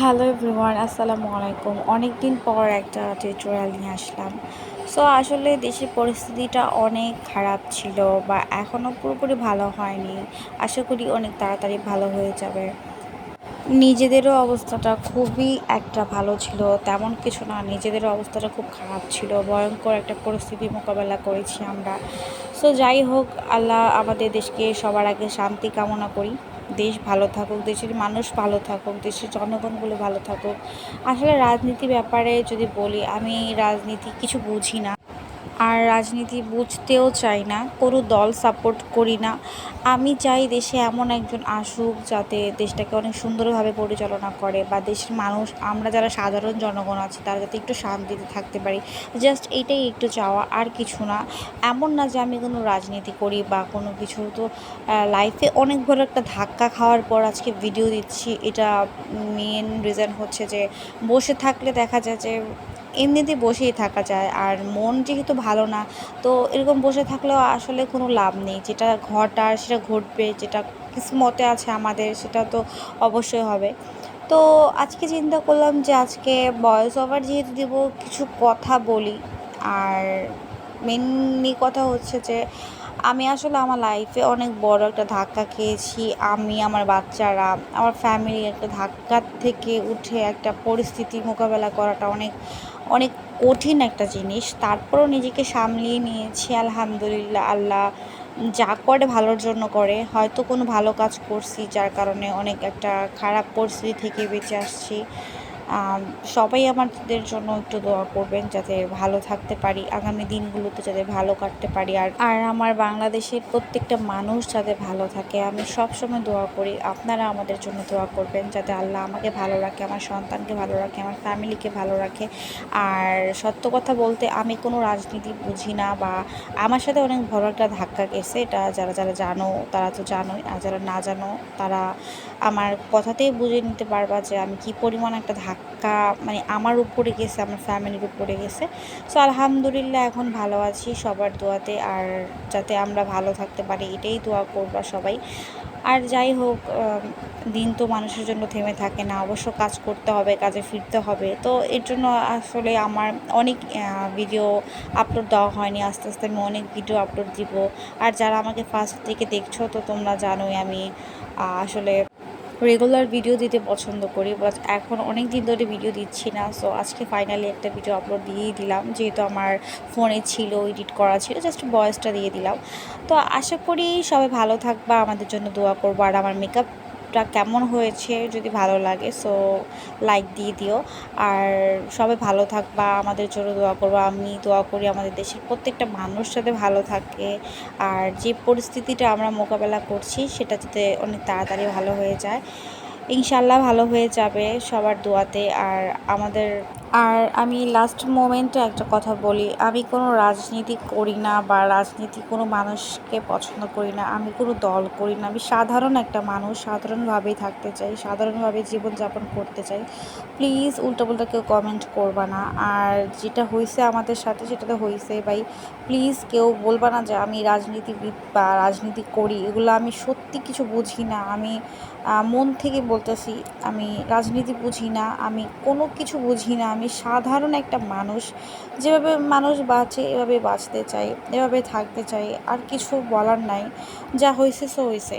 Hello everyone, আসসালামু আলাইকুম। অনেক দিন পর একটা টিউটোরিয়াল নিয়ে আসলাম। সো আসলে দেশের পরিস্থিতিটা অনেক খারাপ ছিল বা এখনও পুরোপুরি ভালো হয়নি। আশা করি অনেক তাড়াতাড়ি ভালো হয়ে যাবে। নিজেদেরও অবস্থাটা খুবই একটা ভালো ছিল, তেমন কিছু না। নিজেদেরও অবস্থাটা খুব খারাপ ছিল, ভয়ঙ্কর একটা পরিস্থিতি মোকাবেলা করেছি আমরা। সো যাই হোক, আল্লাহ আমাদের দেশকে সবার আগে শান্তি কামনা করি। দেশ ভালো থাকুক, দেশের মানুষ ভালো থাকুক, দেশের জনগণগুলো ভালো থাকুক। আসলে রাজনীতি ব্যাপারে যদি বলি, আমি রাজনীতি কিছু বুঝি না। আর রাজনীতি বুঝতেও চাই না, কোনো দল সাপোর্ট করি না। আমি চাই দেশে এমন একজন আসুক যাতে দেশটাকে অনেক সুন্দরভাবে পরিচালনা করে, বা দেশের মানুষ, আমরা যারা সাধারণ জনগণ আছি তারা যাতে একটু শান্তিতে থাকতে পারি। জাস্ট এইটাই একটু চাওয়া, আর কিছু না। এমন না যে আমি কোনো রাজনীতি করি বা কোনো কিছু। তো লাইফে অনেক বড় একটা ধাক্কা খাওয়ার পর আজকে ভিডিও দিচ্ছি। এটা মেন রিজন হচ্ছে যে বসে থাকলে দেখা যায় যে এমনিতেই বসেই থাকা যায়, আর মন যেহেতু ভালো না, তো এরকম বসে থাকলেও আসলে কোনো লাভ নেই। যেটা ঘটার সেটা ঘটবে, যেটা কিসমতে আছে আমাদের সেটা তো অবশ্যই হবে। তো আজকে চিন্তা করলাম যে আজকে ভয়েস ওভার যেহেতু দেবো, কিছু কথা বলি। আর মেনলি কথা হচ্ছে যে আমি আসলে আমার লাইফে অনেক বড় একটা ধাক্কা খেয়েছি। আমি, আমার বাচ্চারা, আমার ফ্যামিলি একটা ধাক্কা থেকে উঠে একটা পরিস্থিতি মোকাবেলা করাটা অনেক অনেক কঠিন একটা জিনিস। তারপরেও নিজেকে সামলিয়ে নিয়েছি, আলহামদুলিল্লাহ। আল্লাহ যা করে ভালোর জন্য করে। হয়তো কোনো ভালো কাজ করছি যার কারণে অনেক একটা খারাপ পরিস্থিতি থেকে বেঁচে আসছি। আম সবাই আমাদের জন্য একটু দোয়া করবেন যাতে ভালো থাকতে পারি, আগামী দিনগুলোতে যাতে ভালো কাটতে পারি। আর আমার বাংলাদেশের প্রত্যেকটা মানুষ যাতে ভালো থাকে, আমি সবসময় দোয়া করি। আপনারা আমাদের জন্য দোয়া করবেন যাতে আল্লাহ আমাকে ভালো রাখে, আমার সন্তানকে ভালো রাখে, আমার ফ্যামিলিকে ভালো রাখে। আর সত্য কথা বলতে, আমি কোনো রাজনীতি বুঝি না, বা আমার সাথে অনেক বড় একটা ধাক্কা গেছে। এটা যারা যারা জানো তারা তো জানোই, আর যারা না জানো তারা আমার কথাতেই বুঝে নিতে পারবা যে আমি কি পরিমাণ একটা ধাক্কা, মানে আমার উপরে গেছে, আমার ফ্যামিলির উপরে গেছে। সো আলহামদুলিল্লাহ এখন ভালো আছি সবার দোয়াতে, আর যাতে আমরা ভালো থাকতে পারি এটাই দোয়া করবা সবাই। আর যাই হোক, দিন তো মানুষের জন্য থেমে থাকে না, অবশ্য কাজ করতে হবে, কাজে ফিরতে হবে। তো এর জন্য আসলে আমার অনেক ভিডিও আপলোড দেওয়া হয়নি। আস্তে আস্তে আমি অনেক ভিডিও আপলোড দিব। আর যারা আমাকে ফার্স্ট থেকে দেখছো, তো তোমরা জানোই আমি আসলে রেগুলার ভিডিও দিতে পছন্দ করি, বাট এখন অনেক দিন ধরে ভিডিও দিচ্ছি না। সো আজকে ফাইনালি একটা ভিডিও আপলোড দিয়েই দিলাম, যেহেতু আমার ফোনে ছিল, এডিট করা ছিল, জাস্ট ভয়েসটা দিয়ে দিলাম। তো আশা করি সবাই ভালো থাকবা, আমাদের জন্য দোয়া করবো। আর আমার মেকআপটা কেমন হয়েছে যদি ভালো লাগে, সো লাইক দিয়ে দিও। আর সবাই ভালো থাকবা, আমাদের জন্য দোয়া করবো। আমি দোয়া করি আমাদের দেশের প্রত্যেকটা মানুষ যাতে ভালো থাকে, আর যে পরিস্থিতিটা আমরা মোকাবেলা করছি সেটা যাতে অনেক তাড়াতাড়ি ভালো হয়ে যায়। ইনশাল্লাহ ভালো হয়ে যাবে সবার দোয়াতে। আর আমি লাস্ট মোমেন্টে একটা কথা বলি, আমি কোনো রাজনীতি করি না, বা রাজনীতি কোনো মানুষকে পছন্দ করি না, আমি কোনো দল করি না। আমি সাধারণ একটা মানুষ, সাধারণভাবেই থাকতে চাই, সাধারণভাবে জীবনযাপন করতে চাই। প্লিজ উল্টোপাল্টা কেউ কমেন্ট করবা না। আর যেটা হয়েছে আমাদের সাথে সেটা তো হয়েছে ভাই। প্লিজ কেউ বলবা না যে আমি রাজনীতিবিদ বা রাজনীতি করি, এগুলো আমি সত্যি কিছু বুঝি না। আমি মন থেকে বলতেছি, আমি রাজনীতি বুঝি না, আমি কোনো কিছু বুঝি না। আমি সাধারণ একটা মানুষ, যেভাবে মানুষ বাঁচে এভাবে বাঁচতে চাই, এভাবে থাকতে চাই। আর কিছু বলার নাই, যা হয়েছে সো হয়েছে।